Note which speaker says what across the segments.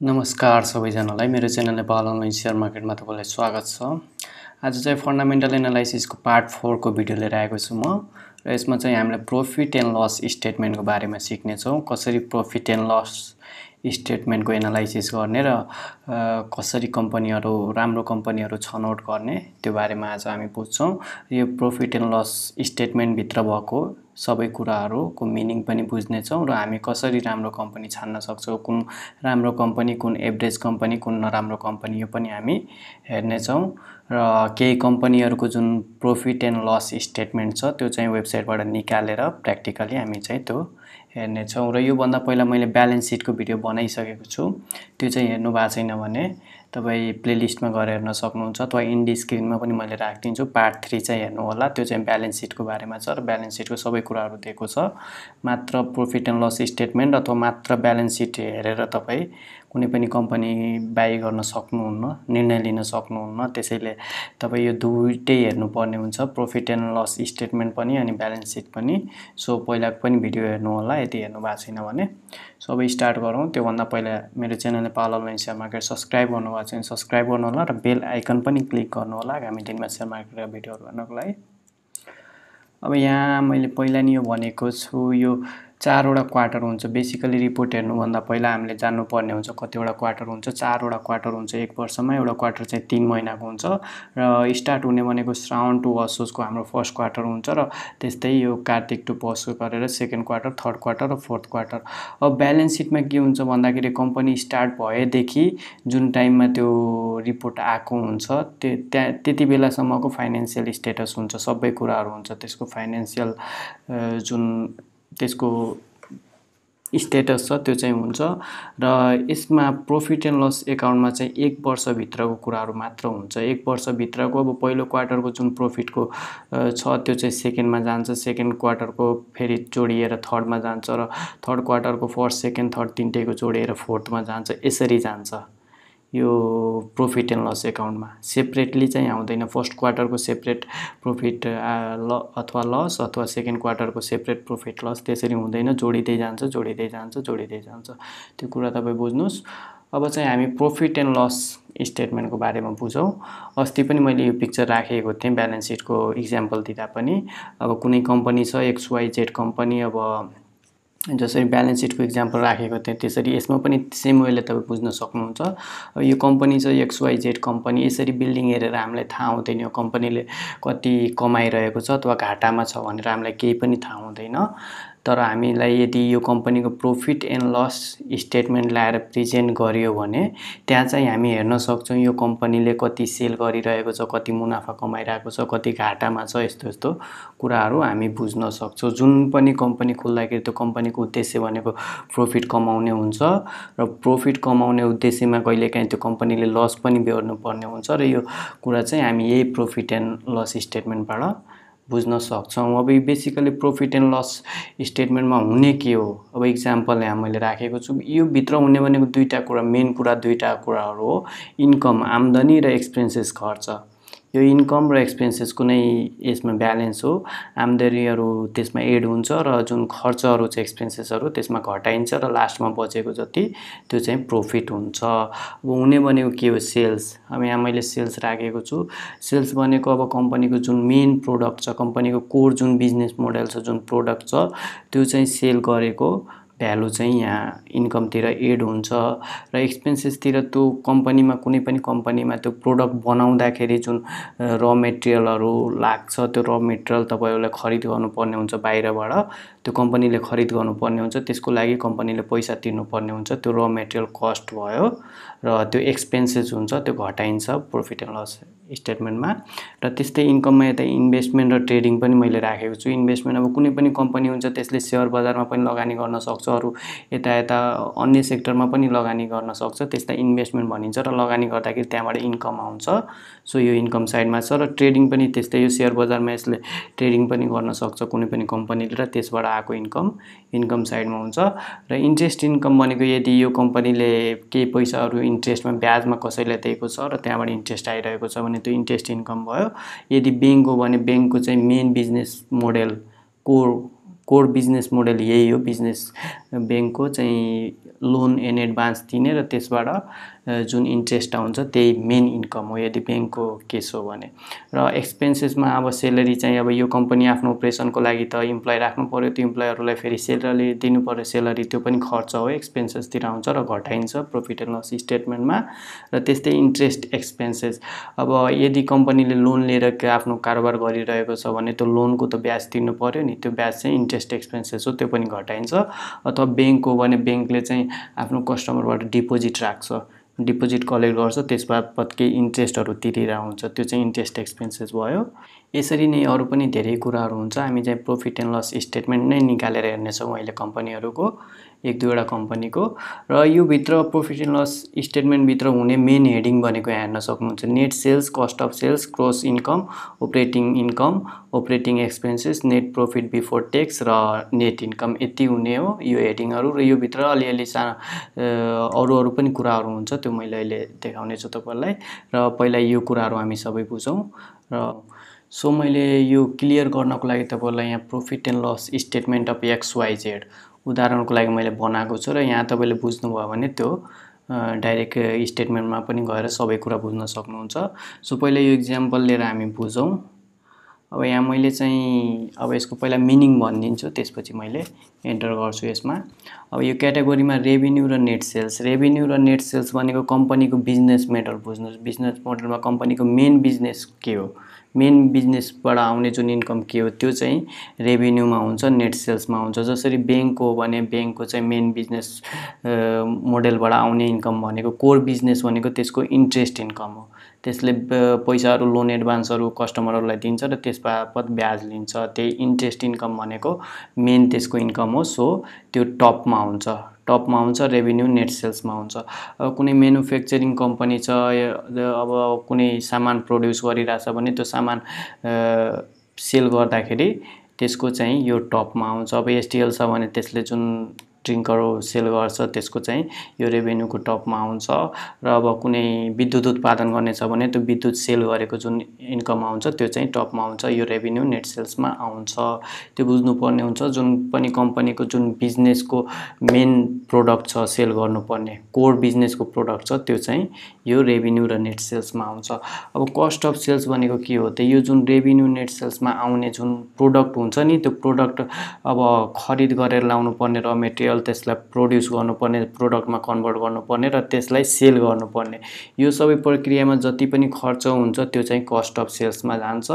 Speaker 1: नमस्कार सबैजनालाई मेरो च्यानल नेपाल अनलाइन सेयर मार्केटमा तपाईलाई स्वागत छ। आज चाहिँ फन्डामेन्टल एनालाइसिसको पार्ट 4 को भिडियो लिएर आएको छु म र यसमा चाहिँ हामीले प्रॉफिट एन्ड लस स्टेटमेन्टको बारेमा सिक्ने छौं। कसरी प्रॉफिट एन्ड लस स्टेटमेन्टको एनालाइसिस गर्ने र कसरी कम्पनीहरु राम्रो कम्पनीहरु छनौट गर्ने त्यो बारेमा आज हामी बुझ्छौं। यो प्रॉफिट एन्ड लस स्टेटमेन्ट भित्र भएको सबै कुराहरुको मिनिङ पनि बुझ्ने छौं र हामी कसरी राम्रो कम्पनी छान्न सक्छौं, कुन राम्रो कम्पनी, कुन एभरेज कम्पनी, कुन नराम्रो कम्पनी यो पनि हामी हेर्ने छौं र केही कम्पनीहरुको जुन प्रॉफिट एन्ड लस स्टेटमेन्ट छ त्यो चाहिँ वेबसाइटबाट निकालेर प्र्याक्टिकली हामी चाहिँ त्यो हेर्ने छौं र यो भन्दा पहिला मैले ब्यालेन्स सिटको भिडियो बनाइसकेको छु। त्यो चाहिँ हेर्नु भएको छैन भने तपाई प्लेलिस्टमा गएर हेर्न सक्नुहुन्छ अथवा इन्डी स्क्रिनमा पनि मैले राख्दिन्छु। पार्ट 3 चाहिँ हेर्नु होला, त्यो चाहिँ ब्यालेन्स सिटको बारेमा छ र ब्यालेन्स सिटको सबै कुराहरु दिएको छ। मात्र प्रॉफिट एन्ड लस स्टेटमेन्ट अथवा मात्र ब्यालेन्स सिट हेरेर तपाई कुनै पनि कम्पनी बाइ गर्न सक्नुहुन्न, निर्णय लिन सक्नुहुन्न। त्यसैले तपाई यो दुईटै हेर्नु पर्ने हुन्छ, प्रॉफिट एन्ड लस स्टेटमेन्ट पनि अनि ब्यालेन्स सिट पनि। सो पहिलाको पनि भिडियो हेर्नु होला यदि हेर्नु भएको छैन भने। सो अब स्टार्ट गरौँ। त्यो भन्दा पहिला मेरो channel Nepal online share market subscribe गर्नु भएको छैन सब्स्क्राइब गर्नु होला र बेल आइकन पनि क्लिक गर्नु होला आगामी दिनमा सेयर मार्केटका भिडियोहरु हेर्नको लागि। अब यहाँ मैले पहिला नि यो भनेको छु, यो 4 वटा क्वार्टर हुन्छ। बेसिकली रिपोर्ट हेर्नु भन्दा पहिला हामीले जान्नु पर्ने हुन्छ कतिवटा क्वार्टर हुन्छ। 4 वटा क्वार्टर हुन्छ एक वर्षमा, एउटा क्वार्टर चाहिँ 3 महिनाको हुन्छ र स्टार्ट हुने भनेको श्रावण टु असोजको हाम्रो फर्स्ट क्वार्टर हुन्छ र त्यस्तै यो कार्तिक टु पौष गरेर सेकेन्ड क्वार्टर, थर्ड क्वार्टर र फोर्थ क्वार्टर। अब ब्यालेन्स सिटमा के हुन्छ भन्दाखेरि कम्पनी स्टार्ट भएदेखि जुन टाइममा त्यो रिपोर्ट आएको हुन्छ त्यति बेलासम्मको फाइनान्शियल स्टेटस हुन्छ, सबै कुराहरु हुन्छ। त्यसको फाइनान्शियल जुन त्यसको स्टेटस छ त्यो चाहिँ हुन्छ र यसमा प्रॉफिट एन्ड लस एकाउन्टमा चाहिँ 1 वर्ष भित्रको कुराहरु मात्र हुन्छ। 1 वर्ष भित्रको अब पहिलो क्वार्टरको जुन प्रॉफिटको छ त्यो चाहिँ सेकेन्डमा जान्छ, सेकेन्ड क्वार्टरको फेरि जोडिएर थर्डमा जान्छ र थर्ड क्वार्टरको फर्स्ट, सेकेन्ड, थर्ड तीनटैको जोडिएर फोर्थमा जान्छ। यसरी जान्छ यो प्रॉफिट एन्ड लस एकाउन्टमा। सेपरेटली चाहिँ आउँदैन। फर्स्ट क्वार्टरको सेपरेट प्रॉफिट अथवा लस अथवा सेकेन्ड क्वार्टरको सेपरेट प्रॉफिट लस त्यसरी हुँदैन, जोडिदै जान्छ जोडिदै जान्छ जोडिदै जान्छ। त्यो कुरा तपाई बुझ्नुस्। अब चाहिँ हामी प्रॉफिट एन्ड लस स्टेटमेन्टको बारेमा बुझौं। अस्ति पनि मैले यो पिक्चर राखेको थिएँ ब्यालेन्स सिटको एक्जाम्पल दिँदा पनि। अब कुनै कम्पनी छ XYZ कम्पनी, अब जसरी ब्यालेन्स सिटको एक्जाम्पल राखेको थिएँ त्यसरी यसमा पनि सेम वेले तपाई बुझ्न सक्नुहुन्छ। अब यो कम्पनी छ XYZ कम्पनी, यसरी बिल्डिङ हेरेर हामीलाई थाहा हुँदैन यो कम्पनीले कति कमाइरहेको छ अथवा घाटामा छ भनेर हामीलाई केही पनि थाहा हुँदैन। तर हामीलाई यदि यो कम्पनीको प्रॉफिट एन्ड लस स्टेटमेन्ट ल्याएर प्रेजेन्ट गरियो भने त्यहाँ चाहिँ हामी हेर्न सक्छौं यो कम्पनीले कति सेल गरिरहेको छ, कति मुनाफा कमाइरहेको छ, कति घाटामा छ, यस्तो यस्तो कुराहरु हामी बुझ्न सक्छौं। जुन पनि कम्पनी खोल्दाखेरि त्यो कम्पनीको उद्देश्य भनेको प्रॉफिट कमाउने हुन्छ र प्रॉफिट कमाउने उद्देश्यमा कहिलेकाहीँ त्यो कम्पनीले लस पनि बेहोर्नु पर्ने हुन्छ र यो कुरा चाहिँ हामी यही प्रॉफिट एन्ड लस स्टेटमेन्टबाट बुझ्न सक्छौं। अब बेसिकली प्रॉफिट एन्ड लस स्टेटमेन्टमा हुने के हो? अब एक्जाम्पल यहाँ मैले राखेको छु। यो भित्र हुने भनेको दुईटा कुरा, मेन कुरा दुईटा कुराहरु हो। इन्कम आम्दानी र एक्सपेन्सेस खर्च। यो इन्कम र एक्सपेन्सेस कुनै यसमा ब्यालेन्स हो। आम्दानीहरु त्यसमा एड हुन्छ र जुन खर्चहरु चाहिँ एक्सपेन्सेसहरु त्यसमा घटाइन्छ र लास्टमा बचेको जति त्यो चाहिँ प्रॉफिट हुन्छ। अब हुने भनेको के हो? सेल्स। अब यहाँ मैले सेल्स राखेको छु। सेल्स भनेको अब कम्पनीको जुन मेन प्रोडक्ट छ, कम्पनीको कोर जुन बिजनेस मोडल छ, जुन प्रोडक्ट छ त्यो चाहिँ सेल गरेको भ्यालु चाहिँ यहाँ इन्कमतिर एड हुन्छ र एक्सपेन्सेसतिर त्यो कम्पनीमा कुनै पनि कम्पनीमा त्यो प्रोडक्ट बनाउँदाखेरि जुन र मेटेरियलहरु लाग्छ त्यो र मेटेरियल तपाईहरुले खरिद गर्नुपर्ने हुन्छ बाहिरबाट। त्यो कम्पनीले खरिद गर्नुपर्ने हुन्छ, त्यसको लागि कम्पनीले पैसा तिर्नुपर्ने हुन्छ। त्यो र मेटेरियल कस्ट भयो र त्यो एक्सपेन्सेस हुन्छ, त्यो घटाइन्छ प्रॉफिट एन्ड लस स्टेटमेन्टमा। र त्यस्तै इन्कममा यता इन्भेस्टमेन्ट र ट्रेडिङ पनि मैले राखेको छु। इन्भेस्टमेन्ट अब कुनै पनि कम्पनी हुन्छ त्यसले शेयर बजारमा पनि लगानी गर्न सक्छ, अरु यता अन्य सेक्टरमा पनि लगानी गर्न सक्छ, त्यसलाई इन्भेस्टमेन्ट भनिन्छ र लगानी गर्दाखेरि त्यहाँबाट इन्कम आउँछ। सो यो इन्कम साइडमा छ र ट्रेडिङ पनि त्यस्तै, यो शेयर बजारमा यसले ट्रेडिङ पनि गर्न सक्छ कुनै पनि कम्पनीले र त्यसबाट आएको इन्कम साइडमा हुन्छ। र इन्ट्रेस्ट इन्कम भनेको यदि यो कम्पनीले केही पैसाहरु इन्ट्रेस्टमा ब्याजमा कसैलाई दिएको छ र त्यहाँबाट इन्ट्रेस्ट आइरहेको छ भने त्यो इन्ट्रेस्ट इन्कम भयो। यदि बैंक हो भने बैंकको चाहिँ main business model core business model यही हो। बिजनेस बैंकको चाहिँ लोन इन एडभान्स दिने र त्यसबाट जुन इन्ट्रेस्ट आउँछ त्यही मेन इन्कम हो यदि बैंकको केस हो भने। र एक्सपेन्सेसमा अब सेलेरी चाहिँ अब यो कम्पनी आफ्नो अपरेसनको लागि त इम्प्लोइ राख्नु पर्यो, त्यो इम्प्लोयरहरूलाई फेरि सेलरी दिनु पर्यो, सेलरी त्यो पनि खर्च हो, एक्सपेन्सेसतिर आउँछ र घटाइन्छ प्रॉफिट एन्ड लस स्टेटमेन्टमा। र त्यस्तै इन्ट्रेस्ट एक्सपेन्सेस, अब यदि कम्पनीले लोन लिएर आफ्नो कारोबार गरिरहेको छ भने त्यो लोनको त ब्याज तिर्नु पर्यो नि, त्यो ब्याज चाहिँ इन्ट्रेस्ट एक्सपेन्सेस हो, त्यो पनि घटाइन्छ। अथवा बैंक हो भने बैंकले चाहिँ आफ्नो कस्टमरबाट डिपोजिट राख्छ, डिपोजिट कलेक्ट गर्छ, त्यसबापत केही इन्ट्रेस्टहरू तिरिरहेको हुन्छ, त्यो चाहिँ इन्ट्रेस्ट एक्सपेन्सेस भयो। यसरी नै अरू पनि धेरै कुराहरू हुन्छ। हामी चाहिँ प्रॉफिट एन्ड लस स्टेटमेन्ट नै निकालेर हेर्नेछौँ अहिले कम्पनीहरूको, एक दुईवटा कम्पनीको। र यो भित्र प्रॉफिट एन्ड लस स्टेटमेन्टभित्र हुने मेन हेडिङ भनेको हेर्न सक्नुहुन्छ, net sales, cost of sales, gross income, income, operating expenses, net profit before tax र नेट इन्कम, यति हुने हो यो हेडिङहरू। र यो भित्र अलिअलि अरू पनि कुराहरू हुन्छ, त्यो मैले अहिले देखाउने छु तपाईलाई। र पहिला यो कुराहरू हामी सबै बुझौँ। र सो मैले यो क्लियर गर्नको लागि तपाईलाई यहाँ profit and loss statement of XYZ उदाहरणको लागि मैले बनाएको छु, र यहाँ तपाईले बुझ्नुभयो भने त्यो डाइरेक्ट स्टेटमेन्टमा पनि गएर सबै कुरा बुझ्न सक्नुहुन्छ। सो पहिला यो इक्जाम्पल लिएर हामी बुझौँ। अब यहाँ मैले चाहिँ अब यसको पहिला मिनिङ भनिदिन्छु, त्यसपछि मैले एन्टर गर्छु यसमा। अब यो क्याटेगोरीमा रेभिन्यू र नेट सेल्स, रेभिन्यू र नेट सेल्स भनेको कम्पनीको बिजनेस मोडल बुझ्नुहोस्। बिजनेस मोडलमा कम्पनीको मेन बिजनेस के हो, मेन बिजनेसबाट आउने जुन इन्कम के हो त्यो चाहिँ रेभिन्यूमा हुन्छ, नेट सेल्समा हुन्छ। जसरी बैंक हो भने बैंकको चाहिँ मेन बिजनेस मोडलबाट आउने इन्कम भनेको कोर बिजनेस भनेको त्यसको इन्ट्रेस्ट इन्कम हो, त्यसले पैसाहरू लोन एडभान्सहरू कस्टमरहरूलाई दिन्छ र त्यसबापत ब्याज लिन्छ, त्यही इन्ट्रेस्ट इन्कम भनेको मेन त्यसको इन्कम हो। सो त्यो टपमा हुन्छ, रेभिन्यू नेट सेल्समा हुन्छ। अब कुनै म्यानुफ्याक्चरिङ कम्पनी छ, अब कुनै सामान प्रड्युस गरिरहेछ भने त्यो सामान सेल गर्दाखेरि त्यसको चाहिँ यो टपमा आउँछ। अब STL छ भने त्यसले जुन ड्रिङ्कहरू सेल गर्छ त्यसको चाहिँ यो रेभिन्यूको टपमा आउँछ। र अब कुनै विद्युत उत्पादन गर्ने छ भने त्यो विद्युत सेल गरेको जुन इन्कम आउँछ त्यो चाहिँ टपमा आउँछ, यो रेभिन्यू नेट सेल्समा आउँछ। त्यो बुझ्नुपर्ने हुन्छ। जुन पनि कम्पनीको जुन बिजनेसको मेन प्रोडक्ट छ सेल गर्नुपर्ने, कोर बिजनेसको प्रोडक्ट छ, त्यो चाहिँ यो रेभिन्यू र नेट सेल्समा आउँछ। अब कस्ट अफ सेल्स भनेको के हो त, यो जुन रेभिन्यू नेट सेल्समा आउने जुन प्रोडक्ट हुन्छ नि, त्यो प्रोडक्ट अब खरिद गरेर ल्याउनु पर्ने र मेटेरियल, त्यसलाई प्रोड्युस गर्नुपर्ने, प्रोडक्टमा कन्भर्ट गर्नुपर्ने र त्यसलाई सेल गर्नुपर्ने, यो सबै प्रक्रियामा जति पनि खर्च हुन्छ त्यो चाहिँ कस्ट अफ सेल्समा जान्छ।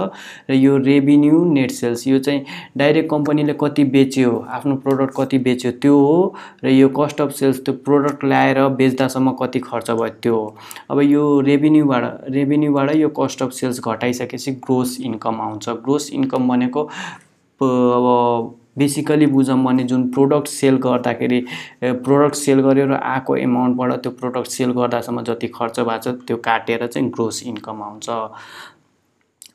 Speaker 1: र यो रेभिन्यू नेट सेल्स यो चाहिँ डाइरेक्ट कम्पनीले कति बेच्यो, आफ्नो प्रोडक्ट कति बेच्यो त्यो हो, र यो कस्ट अफ सेल्स त्यो प्रोडक्ट ल्याएर बेच्दासम्म कति खर्च भयो त्यो हो। अब यो रेभिन्यूबाट यो कस्ट अफ सेल्स घटाइसकेपछि ग्रोस इन्कम आउँछ। ग्रोस इन्कम भनेको अब बेसिकली बुझौँ भने जुन प्रोडक्ट सेल गर्दाखेरि, प्रोडक्ट सेल गर्यो र आएको एमाउन्टबाट त्यो प्रोडक्ट सेल गर्दासम्म जति खर्च भएको छ त्यो काटेर चाहिँ ग्रोस इन्कम आउँछ।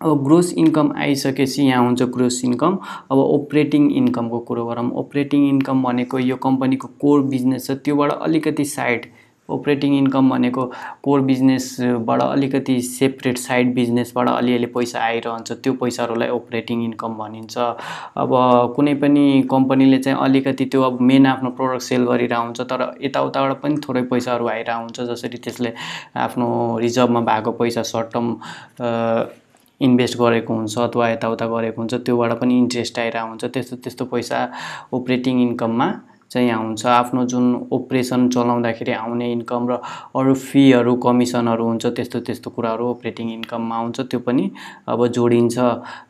Speaker 1: अब ग्रोस इन्कम आइसकेपछि यहाँ हुन्छ ग्रोस इन्कम। अब अपरेटिङ इन्कमको कुरो गरौँ। अपरेटिङ इन्कम भनेको यो कम्पनीको कोर बिजनेस छ त्योबाट अलिकति साइड, अपरेटिङ इन्कम भनेको कोर बिजनेसबाट अलिकति सेपरेट साइड बिजनेसबाट अलिअलि पैसा आइरहन्छ, त्यो पैसाहरूलाई अपरेटिङ इन्कम भनिन्छ। अब कुनै पनि कम्पनीले चाहिँ अलिकति त्यो अब मेन आफ्नो प्रोडक्ट सेल गरिरहेको हुन्छ तर यताउताबाट पनि थोरै पैसाहरू आइरहेको हुन्छ, जसरी त्यसले आफ्नो रिजर्भमा भएको पैसा सर्ट टर्म इन्भेस्ट गरेको हुन्छ अथवा यताउता गरेको हुन्छ, त्योबाट पनि इन्ट्रेस्ट आइरहेको हुन्छ। त्यस्तो पैसा अपरेटिङ इन्कममा चाहिँ आउँछ। आफ्नो जुन अपरेसन चलाउँदाखेरि आउने इन्कम र अरू फीहरू कमिसनहरू हुन्छ त्यस्तो कुराहरू अपरेटिङ इन्कममा आउँछ, त्यो पनि अब जोडिन्छ।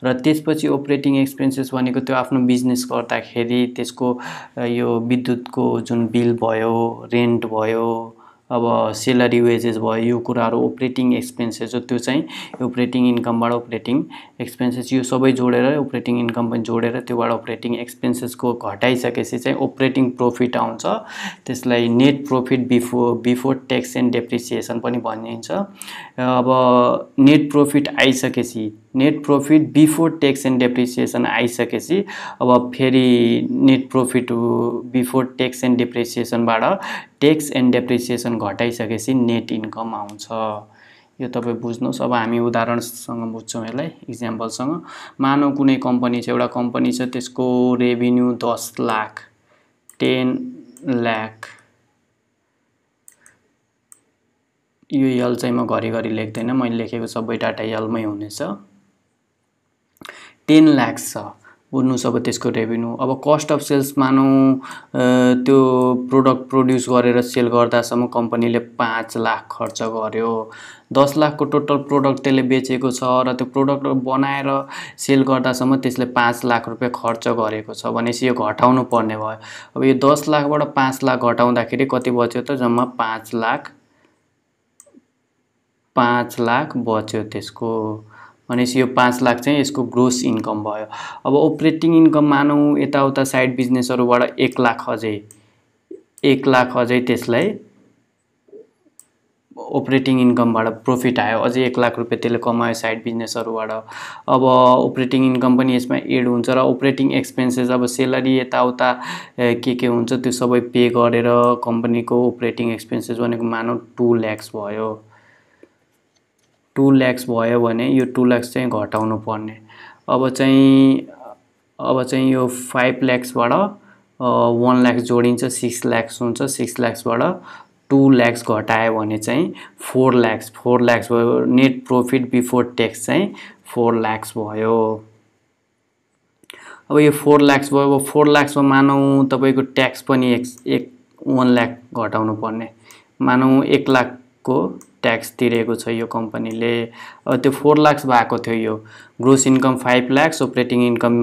Speaker 1: र त्यसपछि अपरेटिङ एक्सपेन्सेस भनेको त्यो आफ्नो बिजनेस गर्दाखेरि त्यसको यो विद्युतको जुन बिल भयो, रेन्ट भयो, अब सेलरी वेजेस भयो, यो कुराहरू अपरेटिङ एक्सपेन्सेस हो, त्यो चाहिँ अपरेटिङ इन्कमबाट अपरेटिङ एक्सपेन्सेस यो सबै जोडेर अपरेटिङ इन्कम पनि जोडेर त्योबाट अपरेटिङ एक्सपेन्सेसको घटाइसकेपछि चाहिँ अपरेटिङ प्रॉफिट आउँछ। त्यसलाई net profit before tax and depreciation पनि भनिन्छ। अब नेट प्रॉफिट आइसकेपछि, net profit before tax and depreciation आइसकेपछि अब फेरि net profit before tax and डेप्रिसिएसनबाट ट्याक्स एन्ड डेप्रिसिएसन घटाइसकेपछि नेट इन्कम आउँछ। यो तपाई बुझ्नुस्। अब हामी उदाहरणसँग बुझ्छौं यसलाई, एक्जाम्पलसँग। मानौ कुनै कम्पनी छ, एउटा कम्पनी छ, त्यसको रेभिन्यू 10 लाख, 10 लाख। यो यल चाहिँ म घरिघरि लेख्दैन, मैले लेखेको सबै डाटा यलमै हुनेछ। 10 लाख छ, बुझ्नुस्। अब त्यसको रेभिन्यू। अब कस्ट अफ सेल्स मानौ त्यो प्रोडक्ट प्रोड्युस गरेर सेल गर्दासम्म कम्पनीले 5 लाख खर्च गर्यो। 10 लाखको टोटल प्रोडक्ट त्यसले बेचेको छ र त्यो प्रोडक्ट बनाएर सेल गर्दासम्म त्यसले 5 लाख रुपैयाँ खर्च गरेको छ भनेपछि यो घटाउनु पर्ने भयो। अब यो 10 लाखबाट 5 लाख घटाउँदाखेरि कति बच्यो त? जम्मा 5 लाख बच्यो त्यसको। भनेपछि यो 5 लाख चाहिँ यसको ग्रोस इन्कम भयो। अब अपरेटिङ इन्कम मानौ यताउता साइड बिजनेसहरुबाट 1 लाख अझै त्यसलाई अपरेटिङ इन्कमबाट प्रॉफिट आयो, अझै 1 लाख रुपैयाँ त्यसले कमायो साइड बिजनेसहरुबाट। अब अपरेटिङ इन्कम पनि यसमा एड हुन्छ र अपरेटिङ एक्सपेन्सेस, अब सेलरी यताउता के हुन्छ त्यो सबै पे गरेर कम्पनीको अपरेटिङ एक्सपेन्सेस भनेको मानौ 2 लाख भयो। 2 लाख भयो भने यो 2 लाख चाहिँ घटाउनु पर्ने। अब चाहिँ यो 5 लाखबाट 1 लाख जोडिन्छ, 6 लाख हुन्छ। 6 लाखबाट 2 लाख घटायो भने चाहिँ 4 लाख भयो। नेट प्रॉफिट बिफोर ट्याक्स चाहिँ 4 लाख भयो। अब यो 4 लाख भयो। अब 4 लाखमा मानौ तपाईको ट्याक्स पनि 1 लाख घटाउनु पर्ने। मानौ 1 लाखको ट्याक्स तिरेको छ यो कम्पनीले। अब त्यो 4 लाख भएको थियो, यो gross income 5 lakh, operating income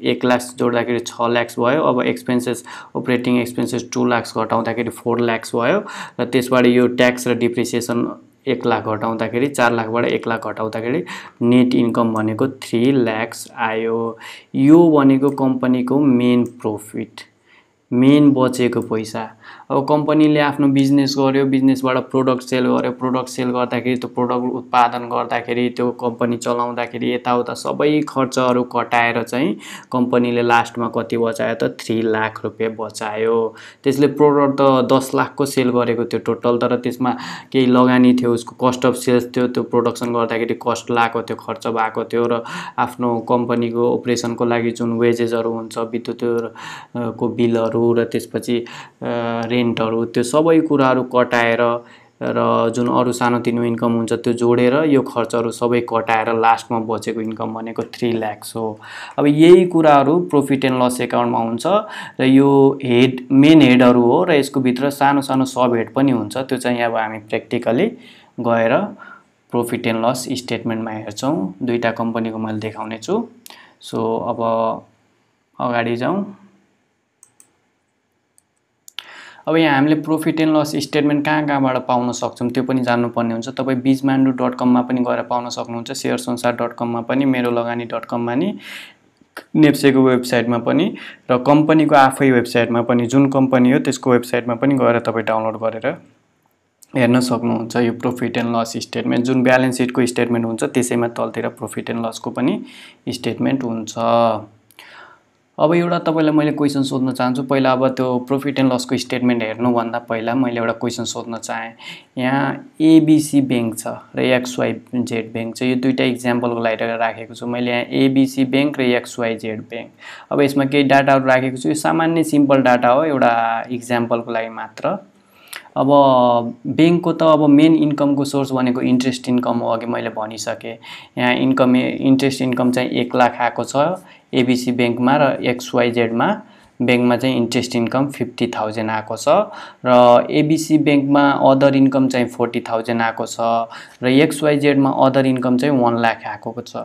Speaker 1: 1 lakh जोड्दाखेरि 6 लाख भयो। अब एक्सपेन्सेस, अपरेटिङ एक्सपेन्सेस 2 लाख घटाउँदाखेरि 4 लाख भयो र त्यसबाट यो ट्याक्स र डिप्रिसिएसन 1 लाख घटाउँदाखेरि 4 लाखबाट 1 लाख घटाउँदाखेरि नेट इन्कम भनेको 3 लाख आयो। यो भनेको कम्पनीको मेन प्रॉफिट, मेन बचेको पैसा। अब कम्पनीले आफ्नो बिजनेस गर्यो, बिजनेसबाट प्रोडक्ट सेल गर्यो, प्रोडक्ट सेल गर्दाखेरि त्यो प्रोडक्ट उत्पादन गर्दाखेरि त्यो कम्पनी चलाउँदाखेरि यताउता सबै खर्चहरु कटाएर चाहिँ कम्पनीले लास्टमा कति बचायो त? 3 लाख रुपैयाँ बचायो। त्यसले प्रोडक्ट त 10 लाखको सेल गरेको थियो टोटल, तर त्यसमा केही लगानी थियो, उसको कस्ट अफ सेल्स थियो, त्यो प्रोडक्सन गर्दाखेरि कस्ट लागेको थियो, खर्च भएको थियो र आफ्नो कम्पनीको अपरेसनको लागि जुन वेजेसहरु हुन्छ, विद्युतको बिलहरु र त्यसपछि रेन्टहरु, त्यो सबै कुराहरु कटाएर र जुन अरु सानोतिनो इन्कम हुन्छ त्यो जोडेर यो खर्चहरु सबै कटाएर लास्टमा बचेको इन्कम भनेको 3 लाख हो। अब यही कुराहरु प्रॉफिट एन्ड लस एकाउन्टमा हुन्छ र यो मेन हेडहरु हो र यसको भित्र सानो सानो सब हेड पनि हुन्छ। त्यो चाहिँ अब हामी प्र्याक्टिकली गएर प्रॉफिट एन्ड लस स्टेटमेन्टमा हेर्छौं। दुईटा कम्पनीको मैले देखाउने छु। सो अब अगाडि जाउँ। अब यहाँ हामीले प्रॉफिट एन्ड लस स्टेटमेन्ट कहाँबाट पाउन सक्छौं त्यो पनि जान्नुपर्ने हुन्छ। तपाई bizmandu.com मा पनि गएर पाउन सक्नुहुन्छ, sharesonsar.com मा पनि, merolagani.com मा नि, नेप्सेको वेबसाइटमा पनि र कम्पनीको आफै वेबसाइटमा पनि, जुन कम्पनी हो त्यसको वेबसाइटमा पनि गएर तपाई डाउनलोड गरेर हेर्न सक्नुहुन्छ। यो प्रॉफिट एन्ड लस स्टेटमेन्ट जुन ब्यालेन्स शीटको स्टेटमेन्ट हुन्छ त्यसैमा तलतिर प्रॉफिट एन्ड लसको पनि स्टेटमेन्ट हुन्छ। अब एउटा तपाईलाई मैले क्वेशन सोध्न चाहन्छु। पहिला अब त्यो प्रॉफिट एन्ड लसको स्टेटमेन्ट हेर्नु भन्दा पहिला मैले एउटा क्वेशन सोध्न चाहे। यहाँ एबीसी बैंक छ र एक्सवाइजेड बैंक छ। यो दुईटा एक्जाम्पलको लागि राखेको छु मैले यहाँ एबीसी बैंक र एक्सवाइजेड बैंक। अब यसमा केही डाटाहरु राखेको छु। यो सामान्य सिम्पल डाटा हो, एउटा एक्जाम्पलको लागि मात्र। अब बैंकको त अब मेन इन्कमको सोर्स भनेको इन्ट्रेस्ट इन्कम हो, अघि मैले भनिसके। यहाँ इन्ट्रेस्ट इन्कम चाहिँ 1 लाख आएको छ एबीसी बैंकमा र एक्सवाइजेड मा बैंकमा चाहिँ इन्ट्रेस्ट इन्कम 50,000 आएको छ र एबीसी बैंकमा अदर इन्कम चाहिँ 40,000 आएको छ र एक्सवाइजेड मा अदर इन्कम चाहिँ 1 लाख आएको छ।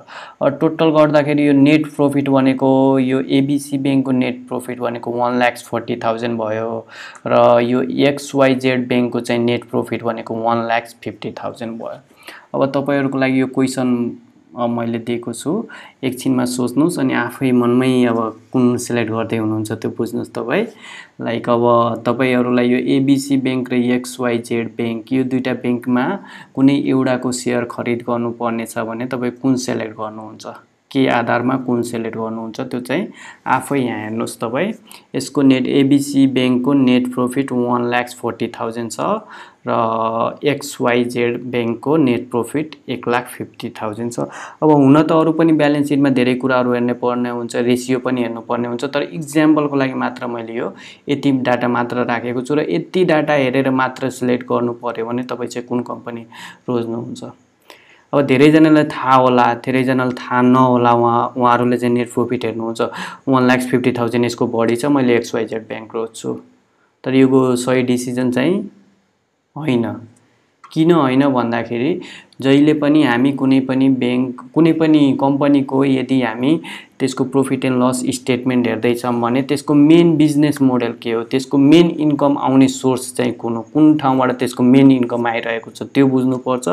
Speaker 1: टोटल गर्दाखेरि यो नेट प्रॉफिट भनेको यो एबीसी बैंकको नेट प्रॉफिट भनेको 1,40,000 भयो र यो एक्सवाइजेड बैंकको चाहिँ नेट प्रॉफिट भनेको 1,50,000 भयो। अब तपाईहरुको लागि यो क्वेशन मैले दिएको छु, एकछिनमा सोच्नुस् अनि आफै मनमै अब कुन सिलेक्ट गर्दै हुनुहुन्छ त्यो बुझ्नुस् तपाई। लाइक अब तपाईहरुलाई यो एबीसी बैंक र एक्सवाइजेड बैंक यो दुईटा बैंकमा कुनै एउटाको शेयर खरिद गर्नुपर्ने छ भने तपाई कुन सिलेक्ट गर्नुहुन्छ, के आधारमा कुन सिलेक्ट गर्नुहुन्छ त्यो चाहिँ आफै यहाँ हेर्नुस् तपाई। यसको नेट एबीसी बैंकको नेट प्रॉफिट 1,40,000 छ र XYZ बैंकको नेट प्रॉफिट 1,50,000 छ। अब हुन त अरु पनि ब्यालेन्स सिटमा धेरै कुराहरु हेर्नु पर्ने हुन्छ, रेशियो पनि हेर्नु पर्ने हुन्छ, तर एक्जाम्पलको लागि मात्र मैले यो यति डाटा मात्र राखेको छु र यति डाटा हेरेर मात्र सिलेक्ट गर्नु पर्यो भने तपाई चाहिँ कुन कम्पनी रोज्नुहुन्छ। अब धेरैजनालाई थाहा होला, धेरैजनालाई थाहा नहोला, उहाँहरुले चाहिँ नेट प्रॉफिट हेर्नुहुन्छ 1,50,000 यसको बढी छ, मैले XYZ बैंक रोज्छु। तर यो सही डिसिजन चाहिँ होइन। किन होइन भन्दाखेरि जहिले पनि हामी कुनै पनि बैंक, कुनै पनि कम्पनीको यदि हामी त्यसको प्रॉफिट एन्ड लस स्टेटमेन्ट हेर्दै छौं भने त्यसको मेन बिजनेस मोडल के हो, त्यसको मेन इन्कम आउने सोर्स चाहिँ कुन हो, कुन ठाउँबाट त्यसको मेन इन्कम आइरहेको छ त्यो बुझ्नु पर्छ।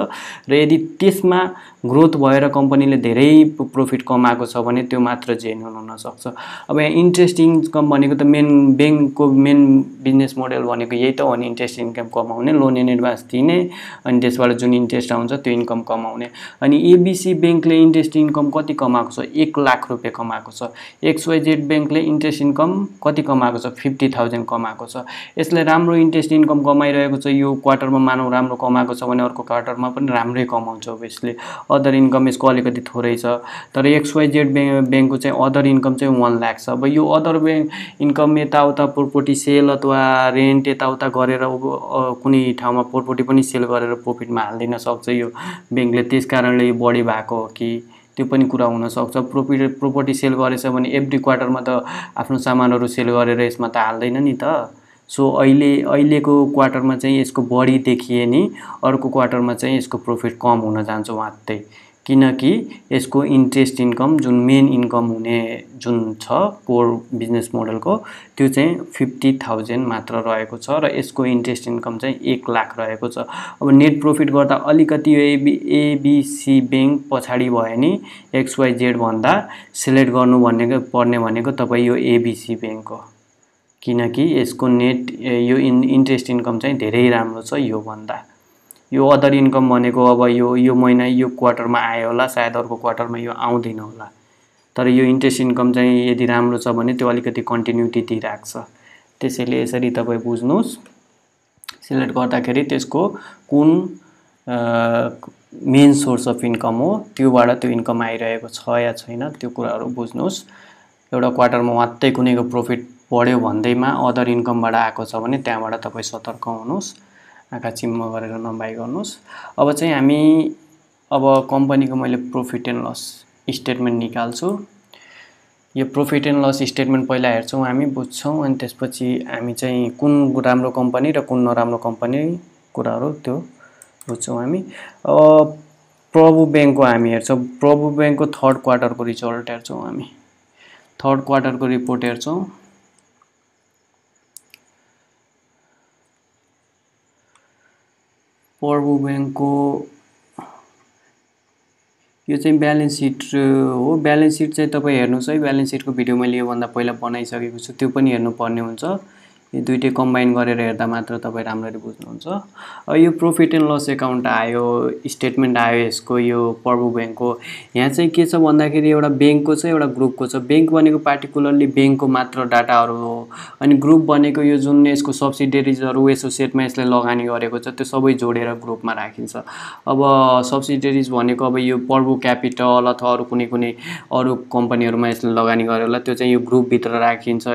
Speaker 1: र यदि त्यसमा ग्रोथ भएर कम्पनीले धेरै प्रॉफिट कमाएको छ भने त्यो मात्र जेन्युन हुन सक्छ। अब यहाँ इन्ट्रेस्ट इन्कम भनेको त मेन बैंकको मेन बिजनेस मोडल भनेको यही त हो नि, इन्ट्रेस्ट इन्कम कमाउने, लोन इन एडभान्स दिने अनि त्यसबाट जुन इन्ट्रेस्ट आउँछ त्यो इन्कम कमाउने। अनि एबीसी बैंकले इन्ट्रेस्ट इन्कम कति कमाएको छ, 1 लाख रुपैयाँ कमाएको छ। XYZ बैंकले इन्ट्रेस्ट इन्कम कति कमाएको छ, 50,000 कमाएको छ। यसले राम्रो इन्ट्रेस्ट इन्कम कमाइरहेको छ, यो क्वार्टरमा मानौ राम्रो कमाएको छ भने अर्को क्वार्टरमा पनि राम्रै कमाउँछ ओभियसली। अदर इन्कम यसको अलिकति थोरै छ, तर XYZ बैंकको चाहिँ अदर इन्कम चाहिँ 1 लाख छ। अब यो अदर इन्कम यताउता प्रोपर्टी सेल अथवा रेन्ट यताउता गरेर कुनै ठाउँमा प्रोपर्टी पनि सेल गरेर प्रॉफिटमा हाल्दिन सक्छ यो बैंकले, त्यसकारणले यो बढी भएको हो कि त्यो पनि कुरा हुन सक्छ। प्रोपर्टी सेल गरेछ भने एभ्री क्वार्टरमा त आफ्नो सामानहरु सेल गरेर यसमा त हाल्दैन नि त। सो अहिलेको क्वार्टरमा चाहिँ यसको बढी देखिए नि अर्को क्वार्टरमा चाहिँ यसको प्रॉफिट कम हुन जान्छ वात्तै, किनकि यसको इन्ट्रेस्ट इन्कम जुन मेन इन्कम हुने जुन छ कोर बिजनेस मोडलको त्यो चाहिँ 50,000 मात्र रहेको छ र यसको इन्ट्रेस्ट इन्कम चाहिँ 1 लाख रहेको छ। अब नेट प्रॉफिट गर्दा अलिकति एबीसी बैंक पछाडी भयो नि XYZ भन्दा सिलेक्ट गर्नु पर्ने भनेको तपाई यो एबीसी बैंक हो, किनकि यसको नेट यो इन्ट्रेस्ट इन्कम चाहिँ धेरै राम्रो छ यो भन्दा। यो अदर इन्कम भनेको अब यो महिना यो क्वार्टरमा आयो होला, सायद अर्को क्वार्टरमा यो आउँदैन होला, तर यो इन्ट्रेस्ट इन्कम चाहिँ यदि राम्रो छ भने त्यो अलिकति कन्टिन्युटी दिइराख्छ। त्यसैले यसरी तपाई बुझ्नुस्, सिलेक्ट गर्दाखेरि त्यसको कुन मेन सोर्स अफ इन्कम हो, त्योबाट त्यो इन्कम आइरहेको छ या छैन त्यो कुराहरु बुझ्नुस्। एउटा क्वार्टरमा मात्रै कुनैको प्रॉफिट बढ्यो भन्दैमा अदर इन्कमबाट आएको छ भने त्यहाँबाट तपाई सतर्क हुनुस्, आँखा चिम्म गरेर नबाई गर्नुस्। अब चाहिँ हामी कम्पनीको मैले प्रॉफिट एन्ड लस स्टेटमेन्ट निकाल्छु। यो प्रॉफिट एन्ड लस स्टेटमेन्ट पहिला हेर्छौं हामी, बुझ्छौं, अनि त्यसपछि हामी चाहिँ कुन राम्रो कम्पनी र कुन नराम्रो कम्पनी कुराहरु त्यो बुझ्छौं हामी। प्रभु बैंकको हामी हेर्छौं, प्रभु बैंकको थर्ड क्वार्टरको रिजल्ट हेर्छौं हामी। थर्ड क्वार्टरको रिपोर्ट हेर्छौं। प्रभु बैंकको यो चाहिँ ब्यालेन्स सिट हो। ब्यालेन्स सिट चाहिँ तपाई हेर्नुस् है, ब्यालेन्स सिटको भिडियो मैले यो भन्दा पहिला बनाइसकेको छु, त्यो पनि हेर्नु पर्ने हुन्छ। यो दुईटै कम्बाइन गरेर हेर्दा मात्र तपाई राम्ररी बुझ्नुहुन्छ। यो प्रॉफिट एन्ड लस अकाउन्ट आयो, स्टेटमेन्ट आयो यसको, यो प्रभु बैंकको। यहाँ चाहिँ के छ भन्दाखेरि एउटा बैंकको छ, एउटा ग्रुपको छ। बैंक भनेको पार्टिकुलरली बैंकको मात्र डाटाहरु हो, अनि ग्रुप भनेको यो जुन यसको सब्सिडियरीजहरु एसोसिएटमा यसले लगानी गरेको छ त्यो सबै जोडेर ग्रुपमा राखिन्छ। अब सब्सिडियरीज भनेको अब यो प्रभु क्यापिटल अथवा अरु कुनै अरु कम्पनीहरुमा यसले लगानी गर्यो होला, त्यो चाहिँ यो ग्रुप भित्र राखिन्छ।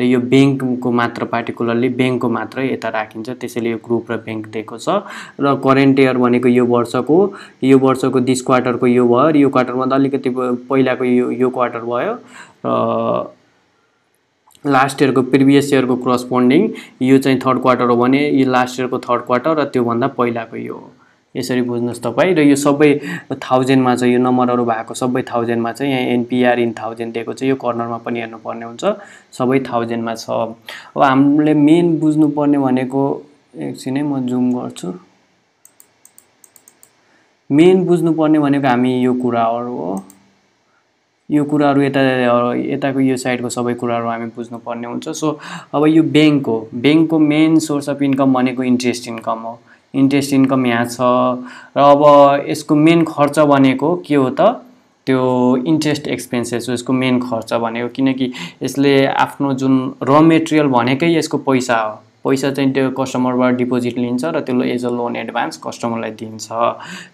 Speaker 1: यो बैंकको मात्र पार्टिकुलरली बैंकको मात्र यता राखिन्छ, त्यसैले यो ग्रुप र बैंक दिएको छ। र करेन्ट इयर भनेको यो वर्षको दिस क्वार्टरको यो भयो, यो क्वार्टरमा त अलिकति पहिलाको यो क्वार्टर भयो र लास्ट इयरको प्रिभियस इयरको करस्पोन्डिङ यो चाहिँ थर्ड क्वार्टर हो भने यो लास्ट इयरको थर्ड क्वार्टर र त्यो भन्दा पहिलाको यो हो। यसरी बुझ्नुस् तपाई। र यो सबै 1000 मा छ, यो नम्बरहरु भएको सबै 1000 मा छ। यहाँ एनपीआर इन 1000 दिएको छ, यो कर्नरमा पनि हेर्नु पर्ने हुन्छ, सबै 1000 मा छ। अब हामीले मेन बुझ्नु पर्ने भनेको, एकछिन है म जुम गर्छु, मेन बुझ्नु पर्ने भनेको हामी यो कुराहरु हो। यो कुराहरु यताको यो साइडको सबै कुराहरु हामी बुझ्नु पर्ने हुन्छ। सो अब यो बैंक हो, बैंकको मेन सोर्स अफ इन्कम भनेको इन्ट्रेस्ट इन्कम हो। इन्ट्रेस्ट इन्कम यहाँ छ र अब यसको मेन खर्च भनेको के हो त, त्यो इन्ट्रेस्ट एक्सपेन्सेस हो यसको मेन खर्च भनेको, किनकि यसले आफ्नो जुन र मेटेरियल भनेकै यसको पैसा हो, पैसा चाहिँ त्यो कस्टमरबाट डिपोजिट लिन्छ र त्यो एज अ लोन एडभान्स कस्टमरलाई दिन्छ।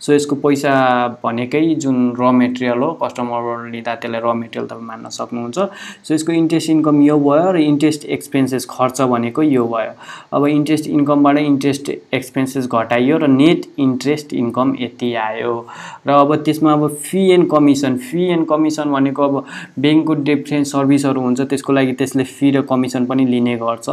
Speaker 1: सो यसको पैसा भनेकै जुन र मेटेरियल हो, कस्टमरबाट लिँदा त्यसलाई र मेटेरियल तपाईँ मान्न सक्नुहुन्छ। सो यसको इन्ट्रेस्ट इन्कम यो भयो र इन्ट्रेस्ट एक्सपेन्सेस खर्च भनेको यो भयो। अब इन्ट्रेस्ट इन्कमबाट इन्ट्रेस्ट एक्सपेन्सेस घटाइयो र नेट इन्ट्रेस्ट इन्कम यति आयो। र अब त्यसमा अब फी एन्ड कमिसन भनेको अब ब्याङ्कको डिफ्रेन्ट सर्भिसहरू हुन्छ, त्यसको लागि त्यसले फी र कमिसन पनि लिने गर्छ,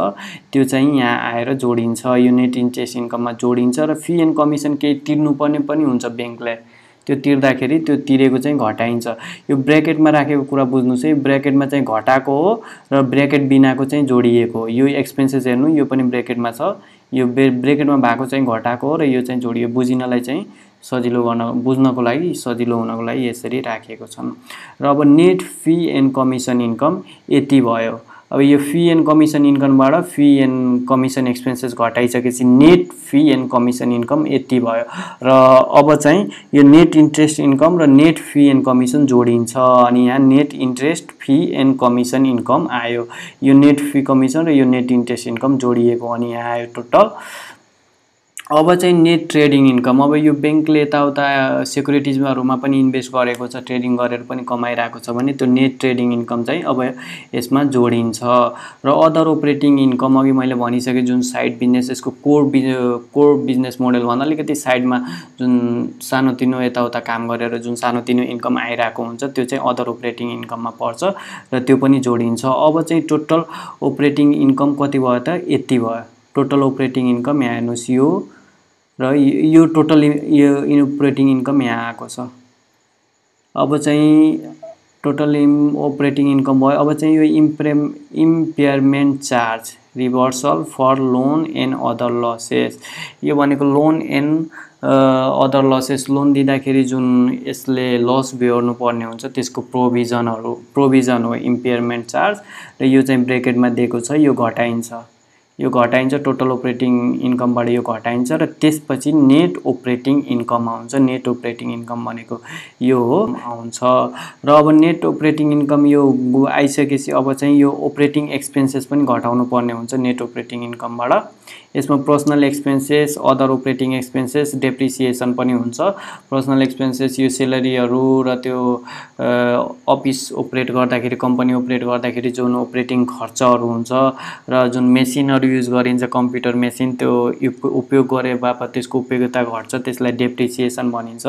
Speaker 1: त्यो चाहिँ यहाँ आएर जोडिन्छ, यो नेट इन्ट्रेस्ट इन्कममा जोडिन्छ। र फी एन्ड कमिसन केही तिर्नुपर्ने पनि हुन्छ ब्याङ्कलाई, त्यो तिर्दाखेरि त्यो तिरेको चाहिँ घटाइन्छ। यो ब्र्याकेटमा राखेको कुरा बुझ्नुहोस् है, ब्र्याकेटमा चाहिँ घटाएको हो र ब्र्याकेट बिनाको चाहिँ जोडिएको हो। यो एक्सपेन्सेस हेर्नु, यो पनि ब्र्याकेटमा छ, यो ब्र्याकेटमा भएको चाहिँ घटाएको हो र यो चाहिँ जोडियो। बुझिनलाई चाहिँ सजिलो बुझ्नको लागि सजिलो हुनको लागि यसरी राखेको छन्। र अब net fee and commission income यति भयो। अब यो फी एन्ड कमिसन इन्कमबाट फी एन्ड कमिसन एक्सपेन्सेस घटाइसकेपछि net fee and commission income यति भयो। र अब चाहिँ यो नेट इन्ट्रेस्ट इन्कम र नेट फी एन्ड कमिसन जोडिन्छ अनि यहाँ net interest fee and commission income आयो। यो नेट फी कमिसन र यो नेट इन्ट्रेस्ट इन्कम जोडिएको अनि यहाँ आयो टोटल। अब चाहिँ नेट ट्रेडिङ इन्कम, अब यो ब्याङ्कले यताउता सेक्युरिटिजहरूमा पनि इन्भेस्ट गरेको छ, ट्रेडिङ गरेर पनि कमाइरहेको छ भने त्यो नेट ट्रेडिङ इन्कम चाहिँ अब यसमा जोडिन्छ। र अदर अपरेटिङ इन्कम अघि मैले भनिसकेँ, जुन साइड बिजनेस, यसको कोर बिजनेस मोडल भन्दा अलिकति साइडमा जुन सानोतिनो यताउता काम गरेर जुन सानोतिनो इन्कम आइरहेको हुन्छ त्यो चाहिँ अदर अपरेटिङ इन्कममा पर्छ र त्यो पनि जोडिन्छ। अब चाहिँ टोटल अपरेटिङ इन्कम कति भयो त? यति भयो। टोटल अपरेटिङ इन्कम यहाँ हेर्नुहोस्, यो र यो टोटल यो अपरेटिङ इन्कम यहाँ आएको छ। अब चाहिँ टोटल अपरेटिङ इन्कम भयो। अब चाहिँ यो impairment charge reversal for loan and other losses, यो भनेको loan and other losses, loan दिँदाखेरि जुन यसले लस बेहोर्नु पर्ने हुन्छ त्यसको प्रोभिजन हो इम्पेयरमेन्ट चार्ज। र यो चाहिँ ब्रेकेटमा दिएको छ, यो घटाइन्छ टोटल अपरेटिङ इन्कमबाट यो घटाइन्छ र त्यसपछि नेट अपरेटिङ इन्कम आउँछ। नेट अपरेटिङ इन्कम भनेको यो हो आउँछ। र अब नेट अपरेटिङ इन्कम यो आइसकेपछि अब चाहिँ यो अपरेटिङ एक्सपेन्सेस पनि घटाउनु पर्ने हुन्छ नेट अपरेटिङ इन्कमबाट। यसमा personal expenses, other operating expenses, depreciation पनि हुन्छ। पर्सनल एक्सपेन्सेस यो सेलरीहरू र त्यो अफिस अपरेट गर्दाखेरि, कम्पनी अपरेट गर्दाखेरि जुन अपरेटिङ खर्चहरू हुन्छ र जुन मेसिनहरू युज गरिन्छ, कम्प्युटर मेसिन, त्यो उपयोग गरे बापत त्यसको उपयोगिता घट्छ, त्यसलाई डेप्रिसिएसन भनिन्छ।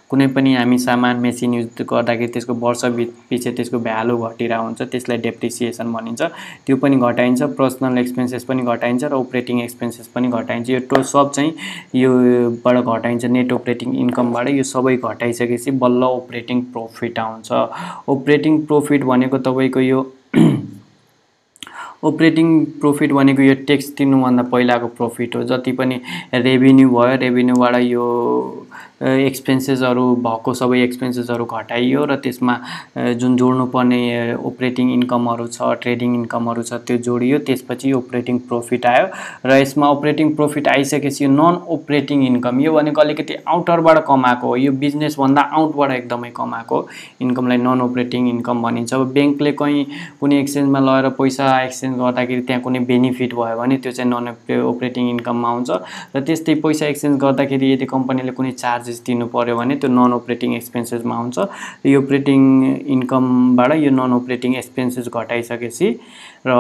Speaker 1: कुनै पनि हामी सामान मेसिन युज गर्दाखेरि त्यसको वर्ष पछि त्यसको भ्यालु घटिरहेको हुन्छ, त्यसलाई डेप्रिसिएसन भनिन्छ, त्यो पनि घटाइन्छ। पर्सनल एक्सपेन्सेस पनि घटाइन्छ र अपरेटिङ एक्सपेन्सेस पनि घटाइन्छ। यो सब चाहिँ योबाट घटाइन्छ, नेट अपरेटिङ इन्कमबाट यो सबै घटाइसकेपछि बल्ल अपरेटिङ प्रफिट आउँछ। अपरेटिङ प्रफिट भनेको तपाईँको यो अपरेटिङ प्रफिट भनेको यो ट्याक्स तिर्नुभन्दा पहिलाको प्रफिट हो। जति पनि रेभिन्यू भयो, रेभिन्यूबाट यो एक्सपेन्सेसहरू भएको सबै एक्सपेन्सेसहरू घटाइयो र त्यसमा जुन जोड्नुपर्ने अपरेटिङ इन्कमहरू छ, ट्रेडिङ इन्कमहरू छ, त्यो जोडियो, त्यसपछि अपरेटिङ प्रफिट आयो। र यसमा अपरेटिङ प्रफिट आइसकेपछि यो नन अपरेटिङ इन्कम, यो भनेको अलिकति आउटरबाट कमाएको हो, यो बिजनेसभन्दा आउटबाट एकदमै कमाएको इन्कमलाई नन अपरेटिङ इन्कम भनिन्छ। अब ब्याङ्कले कुनै एक्सचेन्जमा लगेर पैसा एक्सचेन्ज गर्दाखेरि त्यहाँ कुनै बेनिफिट भयो भने त्यो चाहिँ नन अपरेटिङ इन्कममा आउँछ। र त्यस्तै पैसा एक्सचेन्ज गर्दाखेरि यदि कम्पनीले कुनै चार्जेस दिनु पर्यो भने त्यो नन अपरेटिङ एक्सपेन्सेसमा आउँछ। यो अपरेटिङ इन्कमबाट यो नन अपरेटिङ एक्सपेन्सेस घटाइसकेपछि र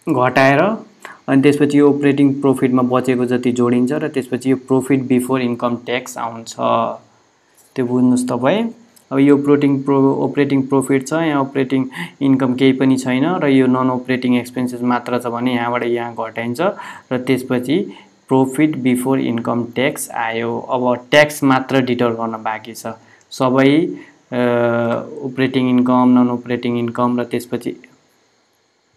Speaker 1: घटाएर अनि त्यसपछि यो अपरेटिङ प्रफिटमा बचेको जति जोडिन्छ र त्यसपछि यो प्रफिट बिफोर इन्कम ट्याक्स आउँछ। त्यो बुझ्नुहोस् तपाईँ। अब यो अपरेटिङ प्रफिट छ, यहाँ अपरेटिङ इन्कम केही पनि छैन र यो नन अपरेटिङ एक्सपेन्सेस मात्र छ भने यहाँबाट यहाँ घटाइन्छ र त्यसपछि प्रफिट बिफोर इन्कम ट्याक्स आयो। अब ट्याक्स मात्र डिडक्ट गर्न बाँकी छ, सबै operating income, non operating income र त्यसपछि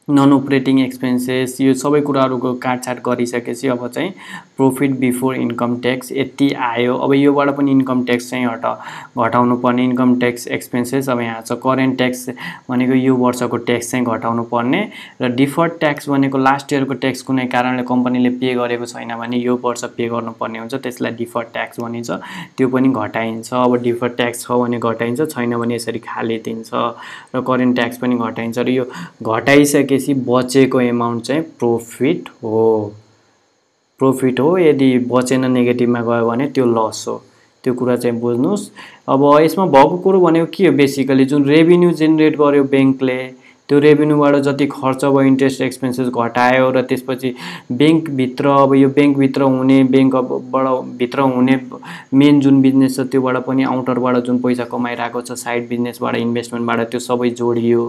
Speaker 1: नन अपरेटिङ एक्सपेन्सेस, यो सबै कुराहरूको काटछाट गरिसकेपछि अब चाहिँ प्रफिट बिफोर इन्कम ट्याक्स यति आयो। अब योबाट पनि इन्कम ट्याक्स चाहिँ घटाउनु पर्ने, इन्कम ट्याक्स एक्सपेन्सेस अब यहाँ छ। करेन्ट ट्याक्स भनेको यो वर्षको ट्याक्स चाहिँ घटाउनु पर्ने र डिफर्ड ट्याक्स भनेको लास्ट इयरको ट्याक्स कुनै कारणले कम्पनीले पे गरेको छैन भने यो वर्ष पे गर्नुपर्ने हुन्छ, त्यसलाई डिफर्ड ट्याक्स भनिन्छ, त्यो पनि घटाइन्छ। अब डिफर्ड ट्याक्स छ भने घटाइन्छ, छैन भने यसरी खाली दिन्छ र करेन्ट ट्याक्स पनि घटाइन्छ। र यो घटाइसके घटाइसकेपछि बचेको एमाउन्ट चाहिँ प्रोफिट हो। यदि बचेन नेगेटिभमा गयो भने त्यो लस हो। त्यो कुरा चाहिँ बुझ्नुस्। अब यसमा भएको कुरो भनेको के हो, बेसिकली जुन रेभिन्यू जेनेरेट गर्यो ब्याङ्कले, त्यो रेभिन्यूबाट जति खर्च भयो इन्ट्रेस्ट एक्सपेन्सेस घटायो र त्यसपछि ब्याङ्कभित्र अब यो ब्याङ्कभित्र हुने भित्र हुने मेन जुन बिजनेस छ त्योबाट पनि आउटरबाट जुन पैसा कमाइरहेको छ साइड बिजनेसबाट इन्भेस्टमेन्टबाट त्यो सबै जोडियो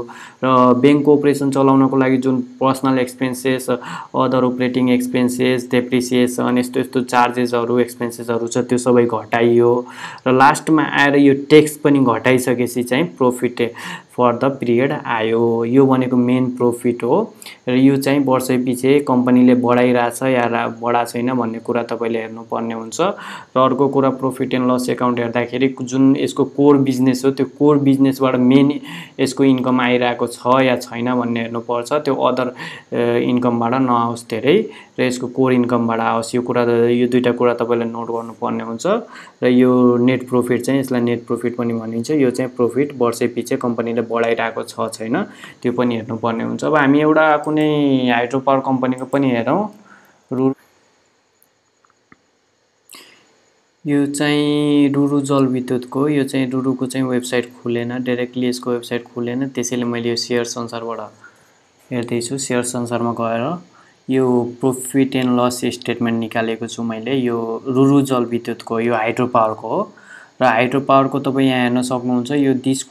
Speaker 1: र ब्याङ्कको अपरेसन चलाउनको लागि जुन personal expenses, other operating expenses, depreciation यस्तो चार्जेसहरू एक्सपेन्सेसहरू छ त्यो सबै घटाइयो र लास्टमा आएर यो ट्याक्स पनि घटाइसकेपछि चाहिँ प्रोफिट फर द पिरियड आयो। यो भनेको मेन प्रोफिट हो र यो चाहिँ वर्षैपछि कम्पनीले बढाइरहेछ या बढाएको छैन भन्ने कुरा तपाईँले हेर्नुपर्ने हुन्छ। र अर्को कुरा प्रॉफिट एन्ड लस एकाउन्ट हेर्दाखेरि जुन यसको कोर बिजनेस हो त्यो कोर बिजनेसबाट मेन यसको इन्कम आइरहेको छ या छैन भन्ने हेर्नुपर्छ। त्यो अदर इन्कमबाट नआओस् धेरै र यसको कोर इन्कमबाट आओस्। यो दुईटा कुरा तपाईँले नोट गर्नुपर्ने हुन्छ। र यो नेट प्रॉफिट चाहिँ यसलाई नेट प्रॉफिट पनि भनिन्छ। यो चाहिँ प्रॉफिट वर्षैपछि कम्पनीले बढाइरहेको छ छैन त्यो पनि हेर्नुपर्ने हुन्छ। अब हामी एउटा कुनै हाइड्रो पावर कम्पनीको पनि हेरौँ। यो चाहिँ रुरु जलविद्युतको, यो चाहिँ रुरुको चाहिँ वेबसाइट खुलेन, डाइरेक्टली यसको वेबसाइट खुलेन, त्यसैले मैले यो सेयर संसारबाट हेर्दैछु। सेयर संसारमा गएर यो प्रॉफिट एन्ड लस स्टेटमेन्ट निकालेको छु मैले। यो रुरु जलविद्युतको यो हाइड्रो पावरको हो र हाइड्रो पावरको तपाईँ यहाँ हेर्न सक्नुहुन्छ। यो दिस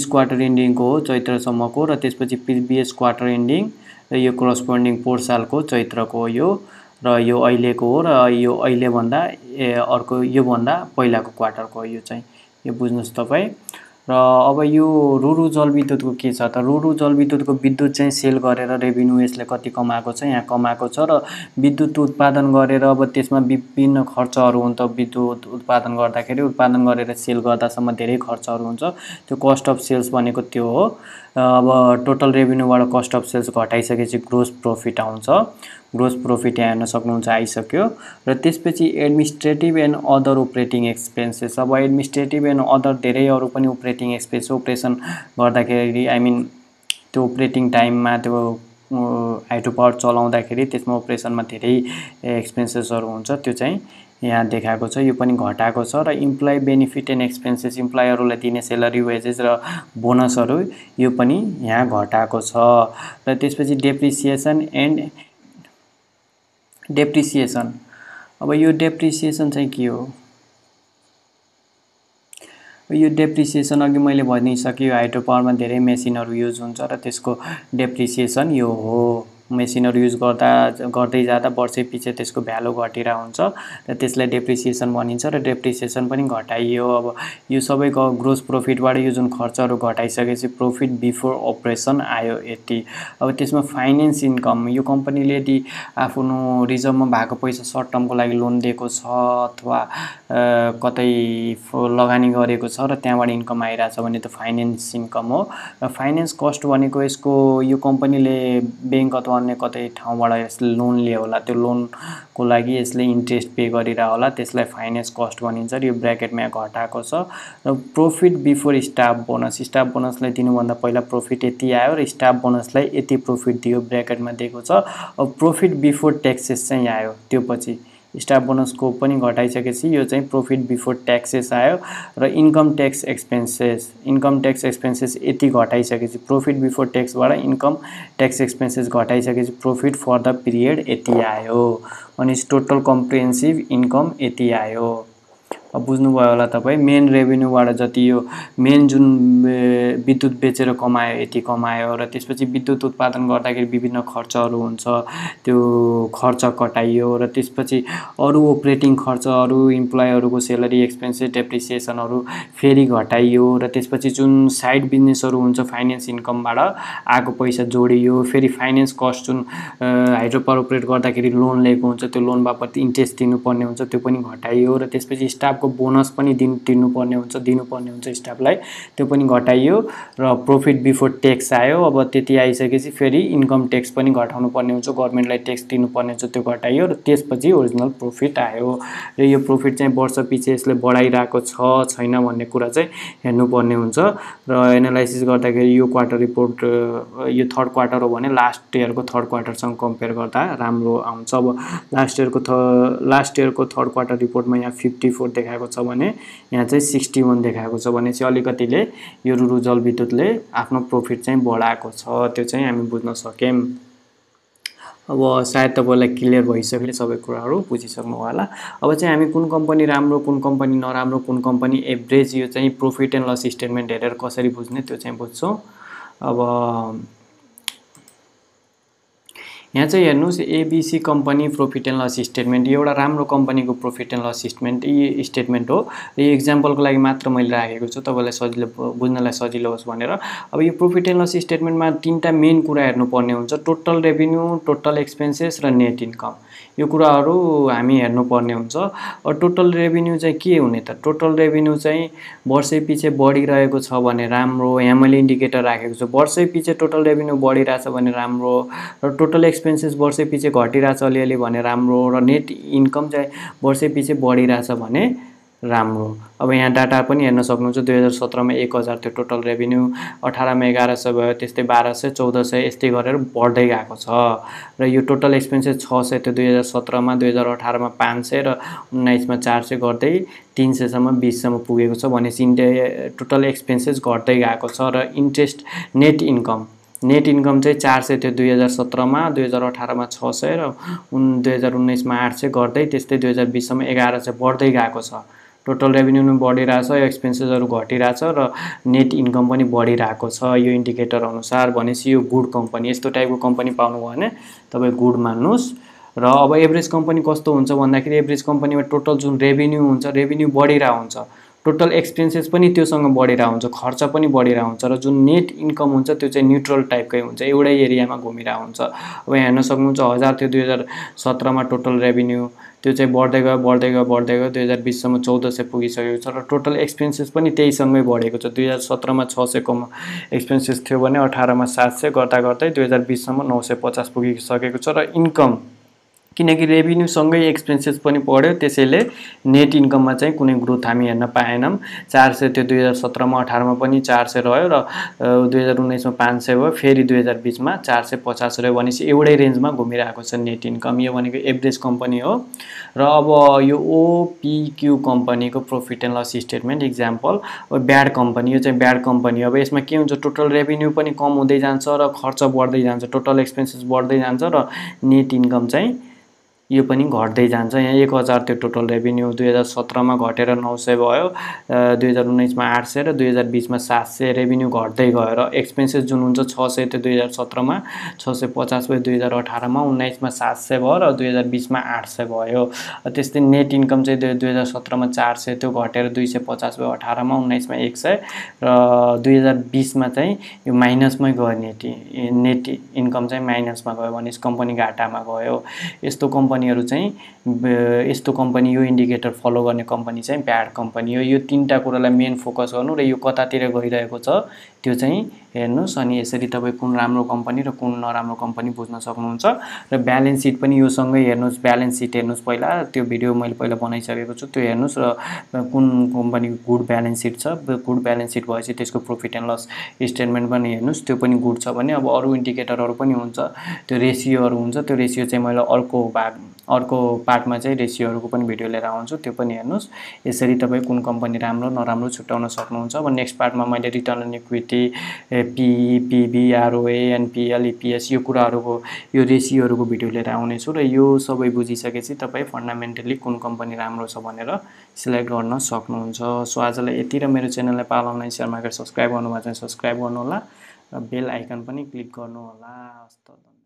Speaker 1: क्वार्टर एन्डिङको हो चैत्रसम्मको र त्यसपछि प्रिभियस क्वार्टर एन्डिङ र यो करस्पोन्डिङ पोहोर सालको चैत्रको हो यो र यो अहिलेको हो र यो अहिलेभन्दा अर्को योभन्दा पहिलाको क्वार्टरको हो। यो चाहिँ यो बुझ्नुहोस् तपाईँ। र अब यो रुरु जलविद्युतको के छ त, रुरु जलविद्युतको विद्युत चाहिँ सेल गरेर रेभिन्यू यसले कति कमाएको छ यहाँ कमाएको छ र विद्युत उत्पादन गरेर अब त्यसमा विभिन्न खर्चहरू हुन्छ। विद्युत उत्पादन गरेर सेल गर्दासम्म धेरै खर्चहरू हुन्छ। त्यो कस्ट अफ सेल्स भनेको त्यो हो। अब टोटल रेभिन्यूबाट कस्ट अफ सेल्स घटाइसकेपछि ग्रोस प्रॉफिट आउँछ। ग्रोस प्रॉफिट यहाँ हेर्न सक्नुहुन्छ आइसक्यो। र त्यसपछि administrative and other operating expenses. अब एडमिनिस्ट्रेटिभ एन्ड अदर धेरै अरू पनि अपरेटिङ एक्सपेन्स अपरेसन गर्दाखेरि त्यो अपरेटिङ टाइममा त्यो हाइड्रो पावर चलाउँदाखेरि त्यसमा अपरेसनमा धेरै एक्सपेन्सेसहरू हुन्छ त्यो चाहिँ यहाँ देखाएको छ। यो पनि घटाएको छ र इम्प्लोइ बेनिफिट एन्ड एक्सपेन्सेस इम्प्लोयरहरूलाई दिने सेलरी वेजेस र बोनसहरू यो पनि यहाँ घटाएको छ। र त्यसपछि डेप्रिसिएसन। अब यो डेप्रिसिएसन चाहिँ के हो, यो डेप्रिसिएसन अघि मैले भनिसकेँ हाइड्रो पावरमा धेरै मेसिनहरू युज हुन्छ र त्यसको डेप्रिसिएसन यो हो। मेसिनहरू युज गर्दै जाँदा वर्षैपछि त्यसको भ्यालु घटिरहेको हुन्छ र त्यसलाई डेप्रिसिएसन भनिन्छ र डेप्रिसिएसन पनि घटाइयो। अब यो सबै ग्रोस प्रॉफिटबाट यो जुन खर्चहरू घटाइसकेपछि प्रॉफिट बिफोर अपरेसन आयो यति। अब त्यसमा फाइनेन्स इन्कम, यो कम्पनीले यदि आफ्नो रिजर्भमा भएको पैसा सर्ट टर्मको लागि लोन दिएको छ अथवा कतै लगानी गरेको छ र त्यहाँबाट इन्कम आइरहेछ भने त्यो फाइनेन्स इन्कम हो। र फाइनेन्स कस्ट भनेको यसको यो कम्पनीले ब्याङ्क अथवा अन्य कतै ठाउँबाट यसले लोन लियो होला, त्यो लोनको लागि यसले इन्ट्रेस्ट पे गरिरहेको होला, त्यसलाई फाइनेन्स कस्ट भनिन्छ र यो ब्र्याकेटमा घटाएको छ। र प्रॉफिट बिफोर स्टाफ बोनसलाई दिनुभन्दा पहिला प्रॉफिट यति आयो र स्टाफ बोनसलाई यति प्रॉफिट दियो ब्र्याकेटमा दिएको छ। अब प्रॉफिट बिफोर ट्याक्सेस चाहिँ आयो, त्यो पछि स्टाफ बोनसको पनि घटाइसकेपछि यो चाहिँ प्रॉफिट बिफोर ट्याक्सेस आयो र इन्कम ट्याक्स एक्सपेन्सेस यति घटाइसकेपछि प्रॉफिट बिफोर ट्याक्सबाट इन्कम ट्याक्स एक्सपेन्सेस घटाइसकेपछि प्रॉफिट फर द पिरियड यति आयो। अनि टोटल कम्प्रिहेन्सिभ इन्कम यति आयो। अब बुझ्नुभयो होला तपाईँ। मेन रेभिन्यूबाट जति यो मेन जुन विद्युत बेचेर कमायो यति कमायो र त्यसपछि विद्युत उत्पादन गर्दाखेरि विभिन्न खर्चहरू हुन्छ त्यो खर्च कटाइयो र त्यसपछि अरू अपरेटिङ खर्चहरू इम्प्लोयरहरूको सेलरी एक्सपेन्सेस डेप्रिसिएसनहरू फेरि घटाइयो र त्यसपछि जुन साइड बिजनेसहरू हुन्छ फाइनेन्स इन्कमबाट आएको पैसा जोडियो। फेरि फाइनेन्स कस्ट जुन हाइड्रो पावर अपरेट गर्दाखेरि लोन लिएको हुन्छ त्यो लोन बापत इन्ट्रेस्ट दिनुपर्ने हुन्छ त्यो पनि घटाइयो र त्यसपछि स्टाफ स्टाफको बोनस पनि दिनुपर्ने हुन्छ स्टाफलाई, त्यो पनि घटाइयो र प्रॉफिट बिफोर ट्याक्स आयो। अब त्यति आइसकेपछि फेरि इन्कम ट्याक्स पनि घटाउनु पर्ने हुन्छ, गभर्नमेन्टलाई ट्याक्स दिनुपर्ने हुन्छ, त्यो घटाइयो र त्यसपछि ओरिजिनल प्रॉफिट आयो। र यो प्रॉफिट चाहिँ वर्षपछि यसले बढाइरहेको छ छैन भन्ने कुरा चाहिँ हेर्नुपर्ने हुन्छ। र एनालाइसिस गर्दाखेरि यो क्वार्टर रिपोर्ट यो थर्ड क्वार्टर हो भने लास्ट इयरको थर्ड क्वार्टरसँग कम्पेयर गर्दा राम्रो आउँछ। अब लास्ट इयरको थर्ड क्वार्टर रिपोर्टमा यहाँ 54 देखाएको छ भने यहाँ चाहिँ 61 देखाएको छ भने चाहिँ अलिकतिले यो रुरु जलविद्युतले आफ्नो प्रॉफिट चाहिँ बढाएको छ, त्यो चाहिँ हामी बुझ्न सक्यौं। अब सायद तपाईलाई क्लियर भइसक्यो, सबै कुराहरू बुझिसक्नु होला। अब चाहिँ हामी कुन कम्पनी राम्रो कुन कम्पनी नराम्रो कुन कम्पनी एभरेज यो चाहिँ प्रॉफिट एन्ड लस स्टेटमेन्ट हेरेर कसरी बुझ्ने त्यो चाहिँ बुझ्छौं। अब यहाँ चाहिँ हेर्नुस् ABC company profit and loss statement एउटा राम्रो कम्पनीको प्रॉफिट एन्ड लस स्टेटमेन्ट हो। यो एक्जाम्पलको लागि मात्र मैले राखेको छु तपाईलाई सजिलो बुझ्नलाई सजिलो होस् भनेर। अब यो प्रॉफिट एन्ड लस स्टेटमेन्टमा तीनटा मेन कुरा हेर्नुपर्ने हुन्छ, टोटल रेभिन्यू, टोटल एक्सपेन्सेस र नेट इन्कम। यो कुराहरू हामी हेर्नुपर्ने हुन्छ। टोटल रेभिन्यू चाहिँ के हुने त? टोटल रेभिन्यू चाहिँ वर्षैपछि बढिरहेको छ भने राम्रो, यहाँ मैले इन्डिकेटर राखेको छु। वर्षैपछि टोटल रेभिन्यू बढिरहेछ भने राम्रो र टोटल एक्सपेन्सेस वर्षैपछि घटिरहेछ अलिअलि भने राम्रो र नेट इन्कम चाहिँ वर्षैपछि बढिरहेछ भने राम्रो। अब यहाँ डाटा पनि हेर्न सक्नुहुन्छ। 2017 मा 1000 थियो टोटल रेभिन्यू, 18 मा 1100 भयो, त्यस्तै 1200 1400 यस्तै गरेर बढ्दै गएको छ। र यो टोटल एक्सपेन्सेस 600 थियो 2017 मा, 2018 मा 500 र 19 मा 400 गर्दै 300 सम्म 20 सम्म पुगेको छ भनेपछि टोटल एक्सपेन्सेस घट्दै गएको छ। र इन्ट्रेस्ट नेट इन्कम चाहिँ 400 थियो 2017 मा, 2018 मा 600 र 2019 मा 800 गर्दै त्यस्तै 2020 सम्म 1100 बढ्दै गएको छ। टोटल रेभिन्यू पनि बढिरहेछ, एक्सपेन्सेसहरु घटिरहेछ र नेट इन्कम पनि बढिरहेको छ यो इन्डिकेटर अनुसार। भनेपछि यो गुड कम्पनी, यस्तो टाइपको कम्पनी पाउनु भयो भने तपाई गुड मान्नुस्। र अब एभरेज कम्पनी कस्तो हुन्छ भन्दाखेरि एभरेज कम्पनीमा टोटल जुन रेभिन्यू हुन्छ, रेभिन्यू बढिरहेको हुन्छ, टोटल एक्सपेन्सेस पनि त्योसँग बढिरहेको हुन्छ, खर्च पनि बढिरहेको हुन्छ र जुन नेट इन्कम हुन्छ त्यो चाहिँ न्यूट्रल टाइपकै हुन्छ, एउटै एरियामा घुमिरहेको हुन्छ। अब यहाँ हेर्न सक्नुहुन्छ 1000 थियो 2017 मा टोटल रेभिन्यू, त्यो चाहिँ बढ्दै गयो 2020 सम्म 1400 पुगिसकेको छ र टोटल एक्सपेन्सेस पनि त्यहीसँगै बढेको छ। 2017 मा 600 को एक्सपेन्सेस थियो भने 18 मा 700 गर्दा गर्दै 2020 सम्म 950 पुगिसकेको छ। र इन्कम किनकि रेभिन्यू सँगै एक्सपेन्सेस पनि बढ्यो त्यसैले नेट इन्कममा चाहिँ कुनै ग्रोथ हामी हेर्न पाएनौं। 400 थियो 2017 मा, 18 मा पनि 400 रह्यो र 2019 मा 500 भयो, फेरि 2020 मा 450 रह्यो भनेपछि एउटै रेन्जमा घुमिरहेको छ नेट इन्कम। यो भनेको एभरेज कम्पनी हो। र अब यो ओपीक्यू कम्पनीको profit and loss statement example, अब ब्याड कम्पनी, यो चाहिँ ब्याड कम्पनी। अब यसमा के हुन्छ, टोटल रेभिन्यू पनि कम हुँदै जान्छ र खर्च बढ्दै जान्छ, टोटल एक्सपेन्सेस बढ्दै जान्छ र नेट इन्कम चाहिँ यो पनि घट्दै जान्छ। यहाँ 1000 थियो टोटल रेभिन्यू, 2017 मा घटेर 900 भयो, 2019 मा 800 र 2020 मा 700 रेभिन्यू घट्दै गयो र एक्सपेन्सेस जुन हुन्छ 600 थियो 2017 मा, 650 भयो 2018 मा, 19 मा 700 भयो र 2020 मा 800 भयो। त्यस्तै नेट इन्कम चाहिँ 2017 मा 400 थियो घटेर 250 भयो 18 मा, 19 मा 100 र 2020 मा चाहिँ यो माइनसमै गयो, नेट इन्कम चाहिँ माइनसमा गयो भनेपछि कम्पनी घाटामा गयो। यस्तो कम्पनी यो इन्डिकेटर फलो गर्ने कम्पनी चाहिँ ब्याड कम्पनी हो। यो तीनटा कुरालाई मेन फोकस गर्नु र यो कतातिर गइरहेको छ त्यो चाहिँ हेर्नुस्। अनि यसरी तपाई कुन राम्रो कम्पनी र कुन नराम्रो कम्पनी बुझ्न सक्नुहुन्छ। र ब्यालेन्स सिट पनि यो सँगै हेर्नुस्, ब्यालेन्स सिट हेर्नुस् पहिला, त्यो भिडियो मैले पहिला बनाइसकेको छु, त्यो हेर्नुस् र कुन कम्पनीको गुड ब्यालेन्स सिट छ, गुड ब्यालेन्स सिट भएपछि त्यसको प्रॉफिट एन्ड लस स्टेटमेन्ट पनि हेर्नुस्, त्यो पनि गुड छ भने अब अरु इन्डिकेटरहरु पनि हुन्छ, त्यो रेशियोहरु हुन्छ, त्यो रेशियो चाहिँ मैले अर्को पार्टमा चाहिँ रेशियोहरुको पनि भिडियो लिएर आउँछु, त्यो पनि हेर्नुस्। यसरी तपाई कुन कम्पनी राम्रो नराम्रो छुट्याउन सक्नुहुन्छ। अब नेक्स्ट पार्टमा मैले return on equity, PE, PB, ROA, NPL, EPS यो कुराहरुको यो रेशियोहरुको भिडियो लिएर आउने छु र यो सबै बुझिसकेपछि तपाई फन्डामेन्टली कुन कम्पनी राम्रो छ भनेर सिलेक्ट गर्न सक्नुहुन्छ। सो आजलाई यति र मेरो च्यानललाई पाल अनलाइन शेयर मार्केट सब्स्क्राइब गर्नुभएको छ भने सब्स्क्राइब गर्नु होला र बेल आइकन पनि क्लिक गर्नु होला। हस्त।